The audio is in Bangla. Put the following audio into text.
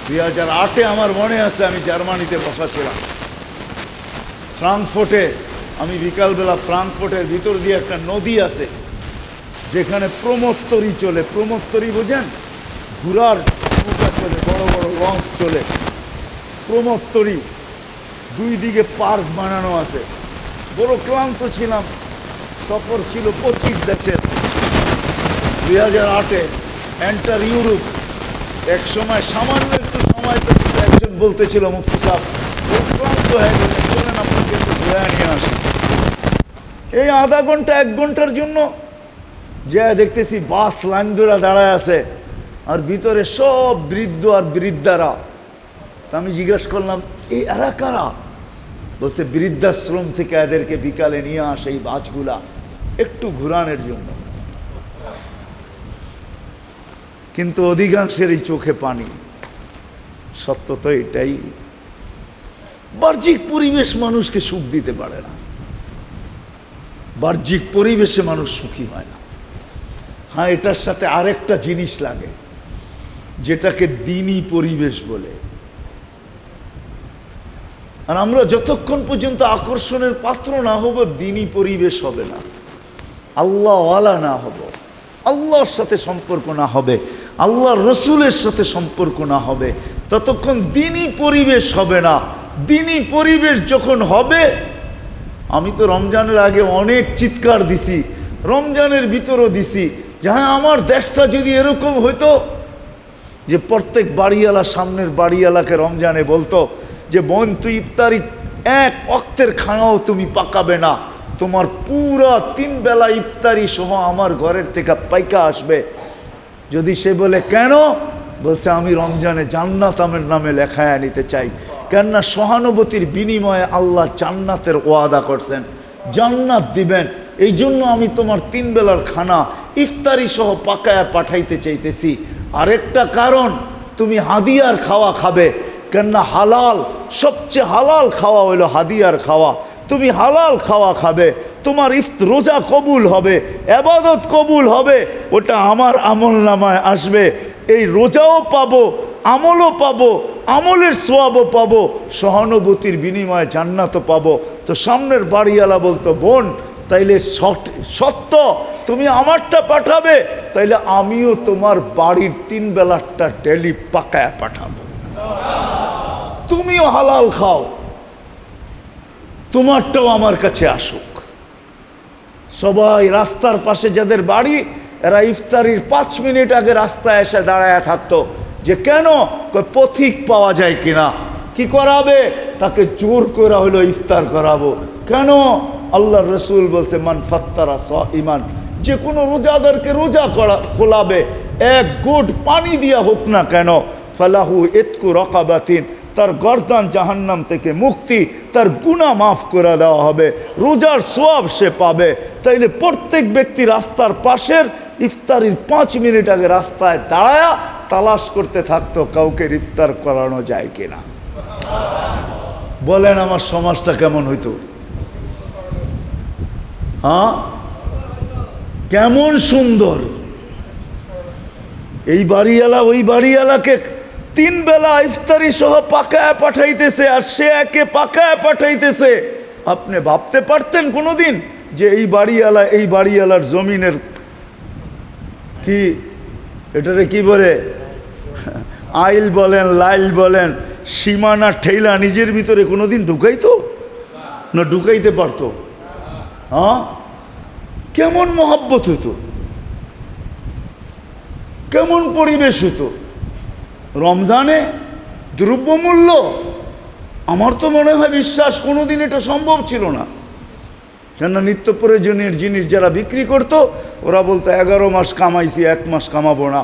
2008-এ আমার মনে আছে, আমি জার্মানিতে বসা ছিলাম ফ্রাঙ্কফুর্টে। আমি বিকালবেলা ফ্রাঙ্কফুর্টের ভিতর দিয়ে একটা নদী আছে যেখানে প্রমোত্তরী চলে। প্রমোত্তরী বোঝেন? ঘোড়ার নৌকা চলে, বড় বড় লঞ্চ চলে। প্রমোত্তরী দুই দিকে পার্ক বানানো আছে। বড় ক্লান্ত ছিলাম, সফর ছিল 25 দেশের। 2008-এ এন্টার ইউরোপ। এক সময় সামান্য একটু সময় পেতে একজন বলতেছিল, মুফতি সাহেব খুব ক্লান্ত হয়ে গেছে, চলেন আপনাকে একটু ঘুরে নিয়ে আসি। এই আধা ঘন্টা 1 ঘন্টার জন্য যা দেখতেছি বাস লাইন ধরে দাঁড়ায় আছে, আর ভিতরে সব বৃদ্ধ আর বৃদ্ধারা। আমি জিজ্ঞেস করলাম, এই এরা কারা? বলছে বৃদ্ধাশ্রম থেকে এদেরকে বিকালে নিয়ে আসে এই বাসগুলা একটু ঘুরানোর জন্য। কিন্তু অধিকাংশেরই চোখে পানি। সত্য তো এটাই। বাহ্যিক পরিবেশ মানুষকে সুখ দিতে পারে না, বাহ্যিক পরিবেশে মানুষ সুখী হয় না। হ্যাঁ, এটার সাথে আরেকটা জিনিস লাগে যেটাকে দ্বীনি পরিবেশ বলে। আর আমরা যতক্ষণ পর্যন্ত আকর্ষণের পাত্র না হব, দ্বীনি পরিবেশ হবে না। আল্লাহওয়ালা না হব, আল্লাহর সাথে সম্পর্ক না হবে, আল্লাহর রসুলের সাথে সম্পর্ক না হবে, ততক্ষণ দ্বীনি পরিবেশ হবে না। দ্বীনি পরিবেশ যখন হবে, আমি তো রমজানের আগে অনেক চিৎকার দিছি, রমজানের ভিতরও দিছি, যে হ্যাঁ আমার দেশটা যদি এরকম হইতো যে প্রত্যেক বাড়িওয়ালা সামনের বাড়িওয়ালাকে রমজানে বলতো যে বোন তুই ইফতারি 1 ওয়াক্তের খানাও তুমি পাকাবে না, তোমার পুরা 3 বেলা ইফতারি সহ আমার ঘরের থেকে পাইকা আসবে। যদি সে বলে কেন, বলছে আমি রমজানে জান্নাত আমার নামে লেখায় নিতে চাই। কেননা সহানুভূতির বিনিময়ে আল্লাহ জান্নাতের ওয়াদা করছেন, জান্নাত দিবেন। এই জন্য আমি তোমার 3 বেলার খানা ইফতারি সহ পাকায়া পাঠাইতে চাইতেছি। আরেকটা কারণ, তুমি হাদিয়ার খাওয়া খাবে। কেননা হালাল, সবচেয়ে হালাল খাওয়া হলো হাদিয়ার খাওয়া। তুমি হালাল খাওয়া খাবে, তোমার রোজা কবুল হবে, ইবাদত কবুল হবে, ওটা আমার আমল নামায় আসবে। এই রোজাও পাবো, আমলও পাবো, আমলের সওয়াবও পাবো, সহানুভূতির বিনিময়ে জান্নাতও পাবো। তো সামনের বাড়িওয়ালা বলতো, বোন তাইলে সত্য তুমি আমারটা পাঠাবে, তাইলে আমিও তোমার বাড়ির 3 বেলারটা ডেলি পাকায়া পাঠাবো। তুমিও হালাল খাও, তোমারটাও আমার কাছে আসুক। সবাই রাস্তার পাশে যাদের বাড়ি, এরা ইফতারির 5 মিনিট আগে রাস্তায় এসে দাঁড়ায় থাকতো যে কেন, পথিক পাওয়া যায় কিনা। কি করাবে? তাকে জোর করে হলো ইফতার করাবো। কেন? আল্লাহর রসুল বলছে মান ফাত্তারা সাইমান, যে কোনো রোজাদারকে রোজা খোলাবে 1 ঘুট পানি দিয়া হোক না কেন, ফালাহু ইতকু রাকাবাতিন, তার গর্দান জাহান্নাম থেকে মুক্তি, তার গুনাহ মাফ করে দেওয়া হবে, রোজার সওয়াব সে পাবে। তাইলে প্রত্যেক ব্যক্তি রাস্তার পাশের ইফতারির 5 মিনিট আগে রাস্তায় দাঁড়ায়া তালাশ করতে থাকতো কাউকে ইফতার করানো যায় কিনা। বলেন আমার সমাজটা কেমন হইতো? হ্যাঁ, কেমন সুন্দর। এই বাড়িওয়ালা ওই বাড়িওয়ালাকে 3 বেলা ইফতারি সহ পাকায় পাঠাইতেছে, আর সে একে পাকায় পাঠাইতেছে। আপনি ভাবতে পারতেন কোনোদিন যে এই বাড়িওয়ালা এই বাড়িওয়ালার জমিনের কি এটারে কি বলে, আইল বলেন লাইল বলেন, সীমানা ঠেলা নিজের ভিতরে কোনোদিন ঢুকাইতো না? ঢুকাইতে পারতো? হ্যাঁ, কেমন মহব্বত হতো, কেমন পরিবেশ হতো। রমজানে দ্রব্যমূল্য, আমার তো মনে হয় বিশ্বাস কোনোদিন এটা সম্ভব ছিল না। কেননা নিত্য প্রয়োজনীয় জিনিস যারা বিক্রি করতো, ওরা বলতো 11 মাস কামাইছি, 1 মাস কামাবো না।